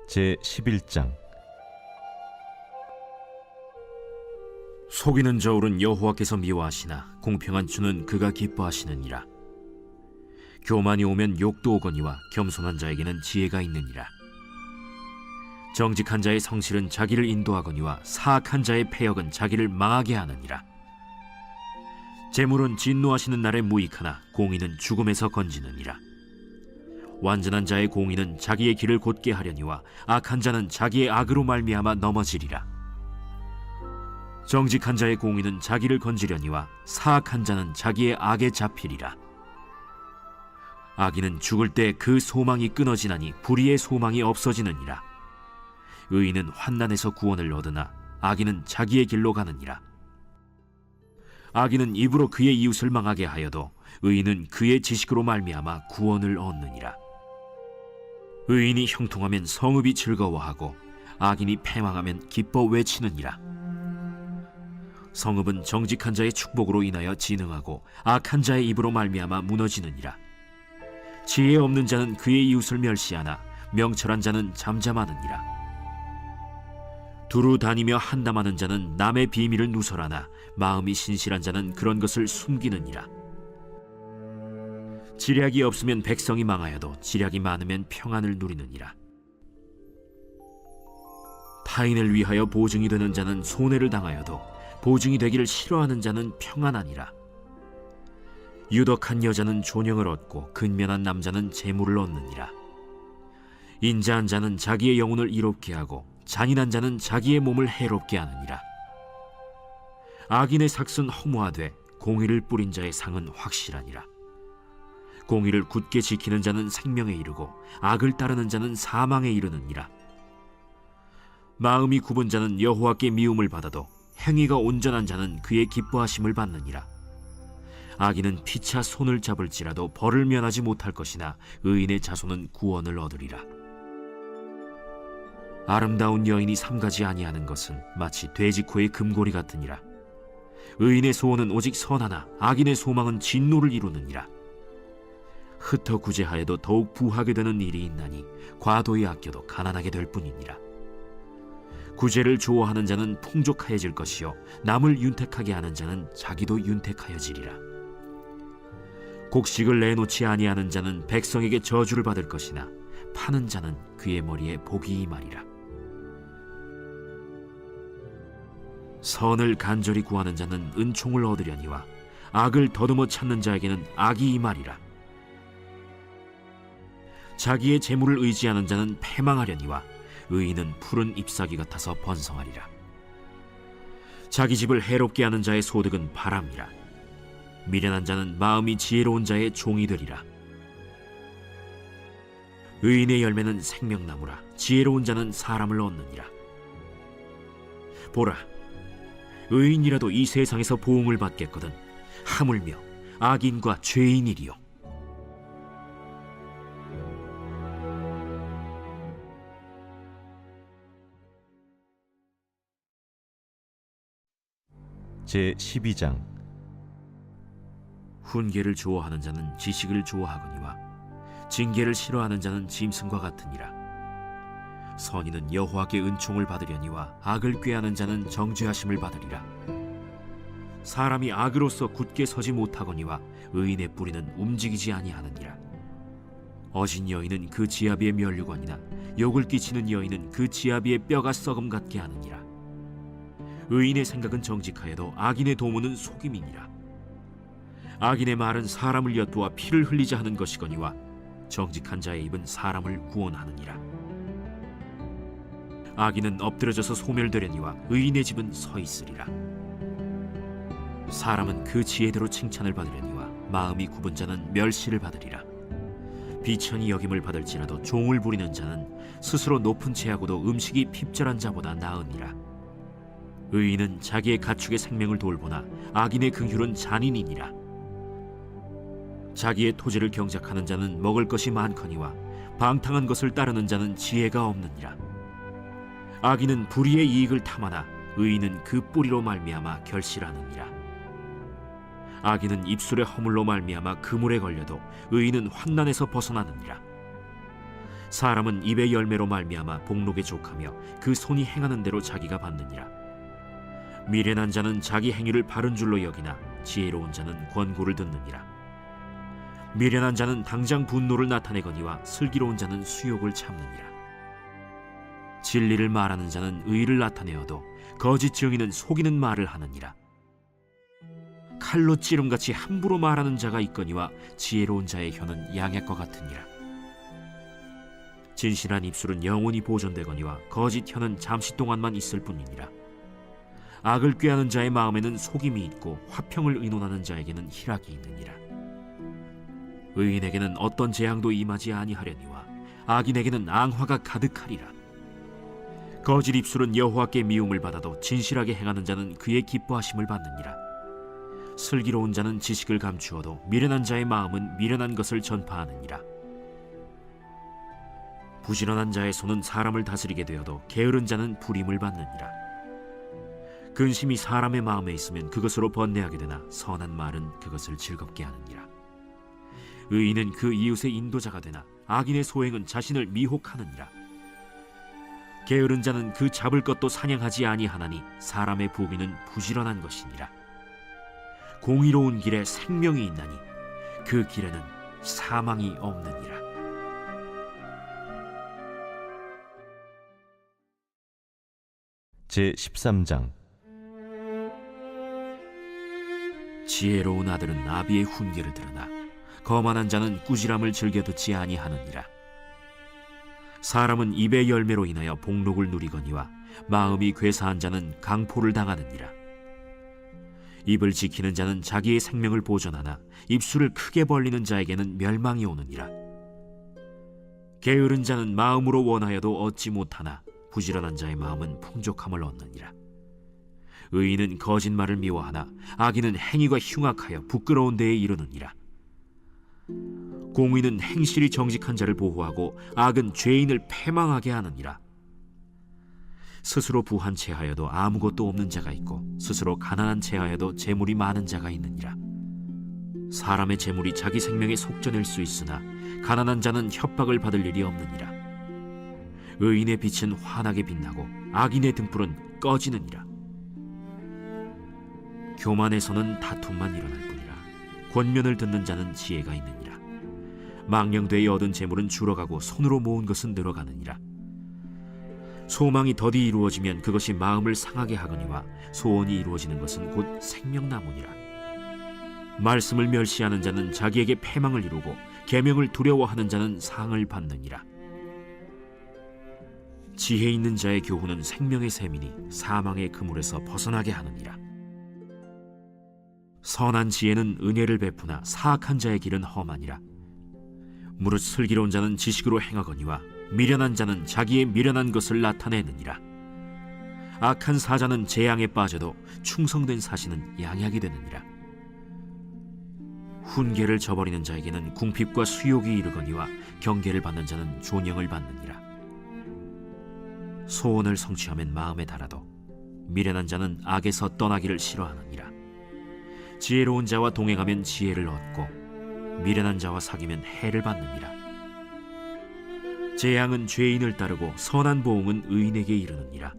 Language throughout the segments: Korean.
제11장. 속이는 저울은 여호와께서 미워하시나 공평한 주는 그가 기뻐하시느니라. 교만이 오면 욕도 오거니와 겸손한 자에게는 지혜가 있느니라. 정직한 자의 성실은 자기를 인도하거니와 사악한 자의 패역은 자기를 망하게 하느니라. 재물은 진노하시는 날에 무익하나 공의는 죽음에서 건지느니라. 완전한 자의 공의는 자기의 길을 곧게 하려니와 악한 자는 자기의 악으로 말미암아 넘어지리라. 정직한 자의 공의는 자기를 건지려니와 사악한 자는 자기의 악에 잡히리라. 악인은 죽을 때 그 소망이 끊어지나니 불의의 소망이 없어지느니라. 의인은 환난에서 구원을 얻으나 악인은 자기의 길로 가느니라. 악인은 입으로 그의 이웃을 망하게 하여도 의인은 그의 지식으로 말미암아 구원을 얻느니라. 의인이 형통하면 성읍이 즐거워하고 악인이 패망하면 기뻐 외치느니라. 성읍은 정직한 자의 축복으로 인하여 진흥하고 악한 자의 입으로 말미암아 무너지느니라. 지혜 없는 자는 그의 이웃을 멸시하나 명철한 자는 잠잠하느니라. 두루 다니며 한담하는 자는 남의 비밀을 누설하나 마음이 신실한 자는 그런 것을 숨기느니라. 지략이 없으면 백성이 망하여도 지략이 많으면 평안을 누리느니라. 타인을 위하여 보증이 되는 자는 손해를 당하여도 보증이 되기를 싫어하는 자는 평안하니라. 유덕한 여자는 존영을 얻고 근면한 남자는 재물을 얻느니라. 인자한 자는 자기의 영혼을 이롭게 하고 잔인한 자는 자기의 몸을 해롭게 하느니라. 악인의 삭은 허무하되 공의를 뿌린 자의 상은 확실하니라. 공의를 굳게 지키는 자는 생명에 이르고 악을 따르는 자는 사망에 이르느니라. 마음이 굽은 자는 여호와께 미움을 받아도 행위가 온전한 자는 그의 기뻐하심을 받느니라. 악인은 피차 손을 잡을지라도 벌을 면하지 못할 것이나 의인의 자손은 구원을 얻으리라. 아름다운 여인이 삼가지 아니하는 것은 마치 돼지코의 금고리 같으니라. 의인의 소원은 오직 선하나 악인의 소망은 진노를 이루느니라. 흩어 구제하여도 더욱 부하게 되는 일이 있나니 과도히 아껴도 가난하게 될 뿐이니라. 구제를 좋아하는 자는 풍족하여질 것이요 남을 윤택하게 하는 자는 자기도 윤택하여지리라. 곡식을 내놓지 아니하는 자는 백성에게 저주를 받을 것이나 파는 자는 그의 머리에 복이 임하리라. 선을 간절히 구하는 자는 은총을 얻으려니와 악을 더듬어 찾는 자에게는 악이 임하리라. 자기의 재물을 의지하는 자는 패망하려니와 의인은 푸른 잎사귀 같아서 번성하리라. 자기 집을 해롭게 하는 자의 소득은 바람이라. 미련한 자는 마음이 지혜로운 자의 종이 되리라. 의인의 열매는 생명나무라. 지혜로운 자는 사람을 얻느니라. 보라, 의인이라도 이 세상에서 보응을 받겠거든 하물며 악인과 죄인이리요. 제12장. 훈계를 좋아하는 자는 지식을 좋아하거니와 징계를 싫어하는 자는 짐승과 같으니라. 선인은 여호와께 은총을 받으려니와 악을 꾀하는 자는 정죄하심을 받으리라. 사람이 악으로서 굳게 서지 못하거니와 의인의 뿌리는 움직이지 아니하느니라. 어진 여인은 그 지아비의 면류관이나 욕을 끼치는 여인은 그 지아비의 뼈가 썩음 같게 하느니라. 의인의 생각은 정직하여도 악인의 도모는 속임이니라. 악인의 말은 사람을 엿보아 피를 흘리자 하는 것이거니와 정직한 자의 입은 사람을 구원하느니라. 악인은 엎드려져서 소멸되려니와 의인의 집은 서 있으리라. 사람은 그 지혜대로 칭찬을 받으려니와 마음이 굽은 자는 멸시를 받으리라. 비천히 여김을 받을지라도 종을 부리는 자는 스스로 높은 채하고도 음식이 핍절한 자보다 나으니라. 의인은 자기의 가축의 생명을 돌보나 악인의 긍휼은 잔인이니라. 자기의 토지를 경작하는 자는 먹을 것이 많거니와 방탕한 것을 따르는 자는 지혜가 없느니라. 악인은 불의의 이익을 탐하나 의인은 그 뿌리로 말미암아 결실하느니라. 악인은 입술의 허물로 말미암아 그물에 걸려도 의인은 환난에서 벗어나느니라. 사람은 입의 열매로 말미암아 복록에 족하며 그 손이 행하는 대로 자기가 받느니라. 미련한 자는 자기 행위를 바른 줄로 여기나 지혜로운 자는 권고를 듣느니라. 미련한 자는 당장 분노를 나타내거니와 슬기로운 자는 수욕을 참느니라. 진리를 말하는 자는 의를 나타내어도 거짓 증인은 속이는 말을 하느니라. 칼로 찌름같이 함부로 말하는 자가 있거니와 지혜로운 자의 혀는 양약과 같으니라. 진실한 입술은 영원히 보존되거니와 거짓 혀는 잠시 동안만 있을 뿐이니라. 악을 꾀하는 자의 마음에는 속임이 있고 화평을 의논하는 자에게는 희락이 있느니라. 의인에게는 어떤 재앙도 임하지 아니하려니와 악인에게는 앙화가 가득하리라. 거짓 입술은 여호와께 미움을 받아도 진실하게 행하는 자는 그의 기뻐하심을 받느니라. 슬기로운 자는 지식을 감추어도 미련한 자의 마음은 미련한 것을 전파하느니라. 부지런한 자의 손은 사람을 다스리게 되어도 게으른 자는 불임을 받느니라. 근심이 사람의 마음에 있으면 그것으로 번뇌하게 되나 선한 말은 그것을 즐겁게 하느니라. 의인은 그 이웃의 인도자가 되나 악인의 소행은 자신을 미혹하느니라. 게으른 자는 그 잡을 것도 사냥하지 아니하나니 사람의 부귀는 부지런한 것이니라. 공의로운 길에 생명이 있나니 그 길에는 사망이 없느니라. 제13장. 지혜로운 아들은 아비의 훈계를 들으나 거만한 자는 꾸지람을 즐겨 듣지 아니하느니라. 사람은 입의 열매로 인하여 복록을 누리거니와 마음이 괴사한 자는 강포를 당하느니라. 입을 지키는 자는 자기의 생명을 보존하나 입술을 크게 벌리는 자에게는 멸망이 오느니라. 게으른 자는 마음으로 원하여도 얻지 못하나 부지런한 자의 마음은 풍족함을 얻느니라. 의인은 거짓말을 미워하나 악인은 행위가 흉악하여 부끄러운 데에 이르느니라. 공의는 행실이 정직한 자를 보호하고 악은 죄인을 패망하게 하느니라. 스스로 부한 채하여도 아무것도 없는 자가 있고 스스로 가난한 채하여도 재물이 많은 자가 있느니라. 사람의 재물이 자기 생명에 속전일 수 있으나 가난한 자는 협박을 받을 일이 없느니라. 의인의 빛은 환하게 빛나고 악인의 등불은 꺼지느니라. 교만에서는 다툼만 일어날 뿐이라. 권면을 듣는 자는 지혜가 있느니라. 망령되이 얻은 재물은 줄어가고 손으로 모은 것은 늘어가느니라. 소망이 더디 이루어지면 그것이 마음을 상하게 하거니와 소원이 이루어지는 것은 곧 생명나무니라. 말씀을 멸시하는 자는 자기에게 패망을 이루고 계명을 두려워하는 자는 상을 받느니라. 지혜 있는 자의 교훈은 생명의 샘이니 사망의 그물에서 벗어나게 하느니라. 선한 지혜는 은혜를 베푸나 사악한 자의 길은 험하니라. 무릇 슬기로운 자는 지식으로 행하거니와 미련한 자는 자기의 미련한 것을 나타내느니라. 악한 사자는 재앙에 빠져도 충성된 사신은 양약이 되느니라. 훈계를 저버리는 자에게는 궁핍과 수욕이 이르거니와 경계를 받는 자는 존영을 받느니라. 소원을 성취하면 마음에 달아도 미련한 자는 악에서 떠나기를 싫어하느니라. 지혜로운 자와 동행하면 지혜를 얻고 미련한 자와 사귀면 해를 받느니라. 재앙은 죄인을 따르고 선한 보응은 의인에게 이르느니라.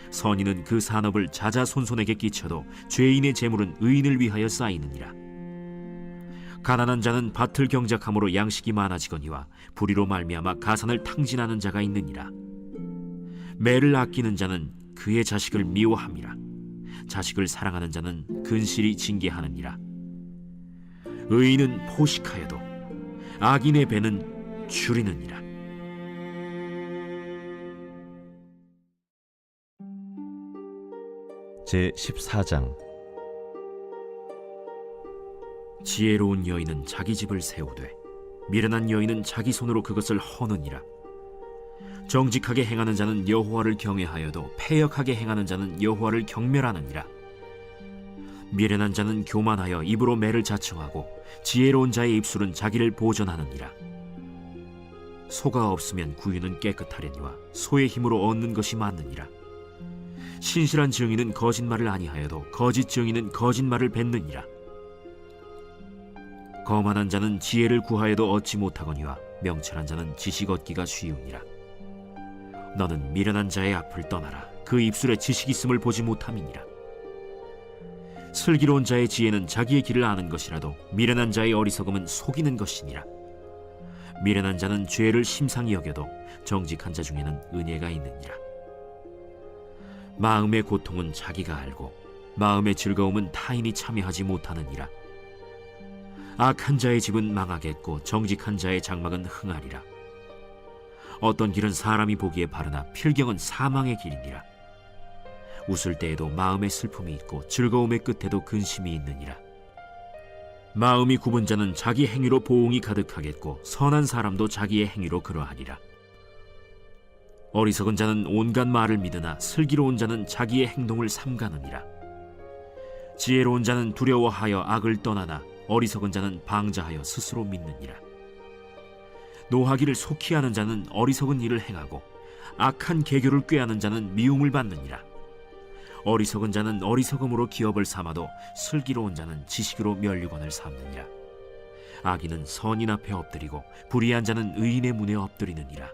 선인은 그 산업을 자자손손에게 끼쳐도 죄인의 재물은 의인을 위하여 쌓이느니라. 가난한 자는 밭을 경작함으로 양식이 많아지거니와 불의로 말미암아 가산을 탕진하는 자가 있느니라. 매를 아끼는 자는 그의 자식을 미워함이라. 자식을 사랑하는 자는 근실이 징계하느니라. 의인은 포식하여도 악인의 배는 줄이느니라. 제14장. 지혜로운 여인은 자기 집을 세우되 미련한 여인은 자기 손으로 그것을 허느니라. 정직하게 행하는 자는 여호와를 경외하여도 패역하게 행하는 자는 여호와를 경멸하느니라. 미련한 자는 교만하여 입으로 매를 자청하고 지혜로운 자의 입술은 자기를 보전하느니라. 소가 없으면 구유는 깨끗하려니와 소의 힘으로 얻는 것이 많느니라. 신실한 증인은 거짓말을 아니하여도 거짓 증인은 거짓말을 뱉느니라. 거만한 자는 지혜를 구하여도 얻지 못하거니와 명철한 자는 지식 얻기가 쉬우니라. 너는 미련한 자의 앞을 떠나라. 그 입술에 지식 있음을 보지 못함이니라. 슬기로운 자의 지혜는 자기의 길을 아는 것이라도 미련한 자의 어리석음은 속이는 것이니라. 미련한 자는 죄를 심상히 여겨도 정직한 자 중에는 은혜가 있느니라. 마음의 고통은 자기가 알고 마음의 즐거움은 타인이 참여하지 못하느니라. 악한 자의 집은 망하겠고 정직한 자의 장막은 흥하리라. 어떤 길은 사람이 보기에 바르나 필경은 사망의 길이니라. 웃을 때에도 마음의 슬픔이 있고 즐거움의 끝에도 근심이 있느니라. 마음이 굽은 자는 자기 행위로 보응이 가득하겠고 선한 사람도 자기의 행위로 그러하리라. 어리석은 자는 온갖 말을 믿으나 슬기로운 자는 자기의 행동을 삼가느니라. 지혜로운 자는 두려워하여 악을 떠나나 어리석은 자는 방자하여 스스로 믿느니라. 노하기를 속히 하는 자는 어리석은 일을 행하고 악한 계교를 꾀하는 자는 미움을 받느니라. 어리석은 자는 어리석음으로 기업을 삼아도 슬기로운 자는 지식으로 면류관을 삼느니라. 악인은 선인 앞에 엎드리고 불의한 자는 의인의 문에 엎드리느니라.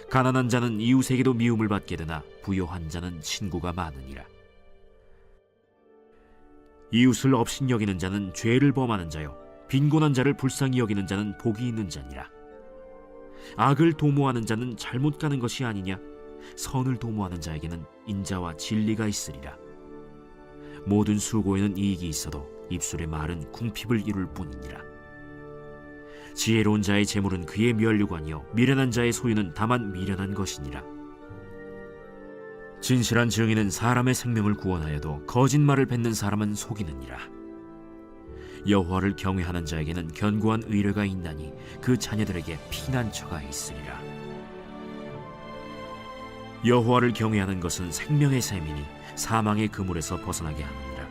가난한 자는 이웃에게도 미움을 받게 되나 부요한 자는 친구가 많으니라. 이웃을 업신여기는 자는 죄를 범하는 자요 빈곤한 자를 불쌍히 여기는 자는 복이 있는 자니라. 악을 도모하는 자는 잘못 가는 것이 아니냐? 선을 도모하는 자에게는 인자와 진리가 있으리라. 모든 수고에는 이익이 있어도 입술의 말은 궁핍을 이룰 뿐이니라. 지혜로운 자의 재물은 그의 면류관이요 미련한 자의 소유는 다만 미련한 것이니라. 진실한 증인은 사람의 생명을 구원하여도 거짓말을 뱉는 사람은 속이느니라. 여호와를 경외하는 자에게는 견고한 의뢰가 있나니 그 자녀들에게 피난처가 있으리라. 여호와를 경외하는 것은 생명의 셈이니 사망의 그물에서 벗어나게 하느니라.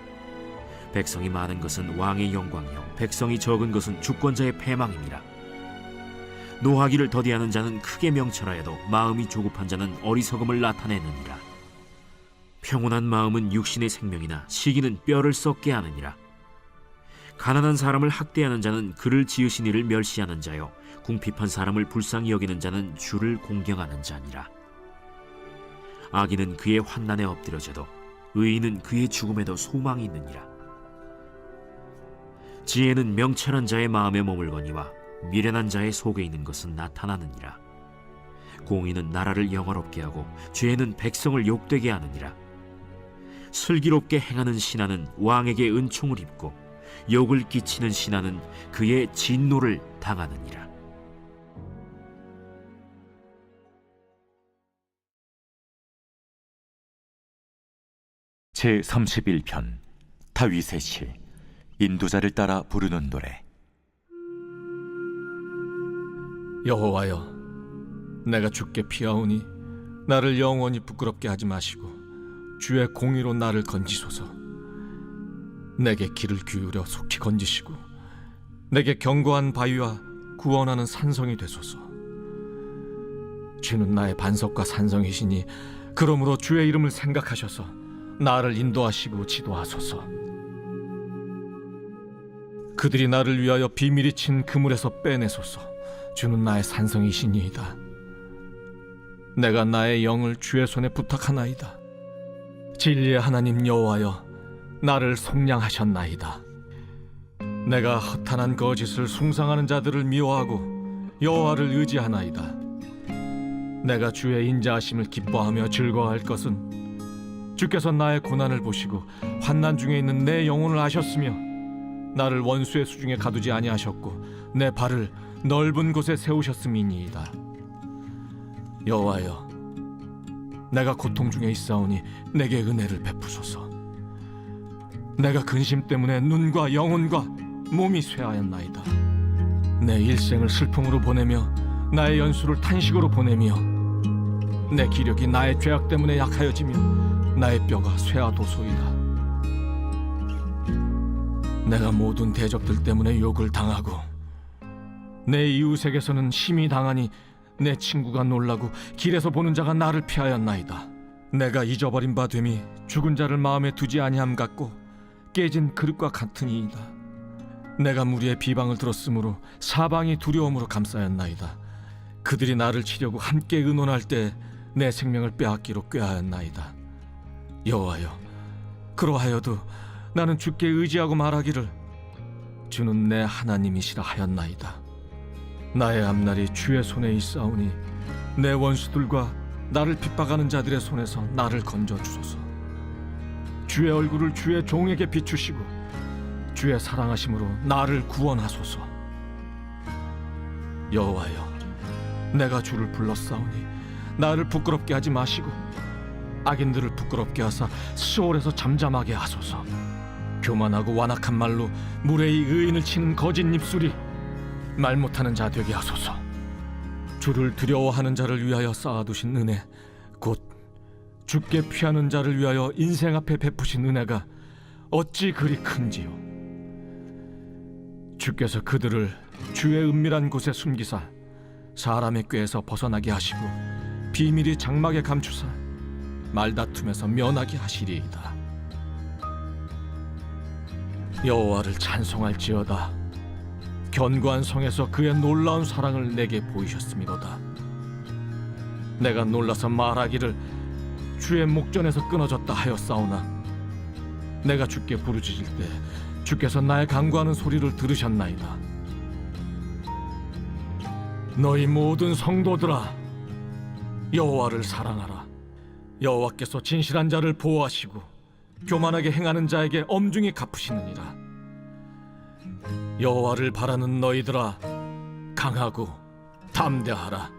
백성이 많은 것은 왕의 영광이요 백성이 적은 것은 주권자의 패망임이라. 노하기를 더디하는 자는 크게 명철하여도 마음이 조급한 자는 어리석음을 나타내느니라. 평온한 마음은 육신의 생명이나 시기는 뼈를 썩게 하느니라. 가난한 사람을 학대하는 자는 그를 지으신 이를 멸시하는 자요 궁핍한 사람을 불쌍히 여기는 자는 주를 공경하는 자니라. 악인은 그의 환난에 엎드려져도 의인은 그의 죽음에도 소망이 있느니라. 지혜는 명철한 자의 마음에 머물거니와 미련한 자의 속에 있는 것은 나타나느니라. 공의는 나라를 영화롭게 하고 죄는 백성을 욕되게 하느니라. 슬기롭게 행하는 신하는 왕에게 은총을 입고 욕을 끼치는 신하는 그의 진노를 당하느니라. 제31편 다윗의 시. 인도자를 따라 부르는 노래. 여호와여, 내가 주께 피하오니 나를 영원히 부끄럽게 하지 마시고 주의 공의로 나를 건지소서. 내게 귀를 기울여 속히 건지시고 내게 견고한 바위와 구원하는 산성이 되소서. 주는 나의 반석과 산성이시니 그러므로 주의 이름을 생각하셔서 나를 인도하시고 지도하소서. 그들이 나를 위하여 비밀이 친 그물에서 빼내소서. 주는 나의 산성이시니이다. 내가 나의 영을 주의 손에 부탁하나이다. 진리의 하나님 여호와여, 나를 속량하셨나이다. 내가 허탄한 거짓을 숭상하는 자들을 미워하고 여호와를 의지하나이다. 내가 주의 인자하심을 기뻐하며 즐거워할 것은 주께서 나의 고난을 보시고 환난 중에 있는 내 영혼을 아셨으며 나를 원수의 수중에 가두지 아니하셨고 내 발을 넓은 곳에 세우셨음이니이다. 여호와여, 내가 고통 중에 있사오니 내게 은혜를 베푸소서. 내가 근심 때문에 눈과 영혼과 몸이 쇠하였나이다. 내 일생을 슬픔으로 보내며 나의 연수를 탄식으로 보내며 내 기력이 나의 죄악 때문에 약하여지며 나의 뼈가 쇠하도소이다. 내가 모든 대적들 때문에 욕을 당하고 내 이웃에게서는 심히 당하니 내 친구가 놀라고 길에서 보는 자가 나를 피하였나이다. 내가 잊어버린 바 됨이 죽은 자를 마음에 두지 아니함 같고 깨진 그릇과 같으니이다. 내가 무리의 비방을 들었으므로 사방이 두려움으로 감싸였나이다. 그들이 나를 치려고 함께 의논할 때 내 생명을 빼앗기로 꾀하였나이다. 여호와여, 그러하여도 나는 주께 의지하고 말하기를 주는 내 하나님이시라 하였나이다. 나의 앞날이 주의 손에 있사오니 내 원수들과 나를 핍박하는 자들의 손에서 나를 건져 주소서. 주의 얼굴을 주의 종에게 비추시고 주의 사랑하심으로 나를 구원하소서. 여호와여, 내가 주를 불렀사오니 나를 부끄럽게 하지 마시고 악인들을 부끄럽게 하사 수월에서 잠잠하게 하소서. 교만하고 완악한 말로 무례히 의인을 치는 거짓 입술이 말 못하는 자 되게 하소서. 주를 두려워하는 자를 위하여 쌓아두신 은혜, 곧 주께 피하는 자를 위하여 인생 앞에 베푸신 은혜가 어찌 그리 큰지요. 주께서 그들을 주의 은밀한 곳에 숨기사 사람의 꾀에서 벗어나게 하시고 비밀이 장막에 감추사 말다툼에서 면하게 하시리이다. 여호와를 찬송할지어다. 견고한 성에서 그의 놀라운 사랑을 내게 보이셨음이로다. 내가 놀라서 말하기를 주의 목전에서 끊어졌다 하였사오나 내가 주께 부르짖을 때 주께서 나의 간구하는 소리를 들으셨나이다. 너희 모든 성도들아, 여호와를 사랑하라. 여호와께서 진실한 자를 보호하시고 교만하게 행하는 자에게 엄중히 갚으시느니라. 여호와를 바라는 너희들아, 강하고 담대하라.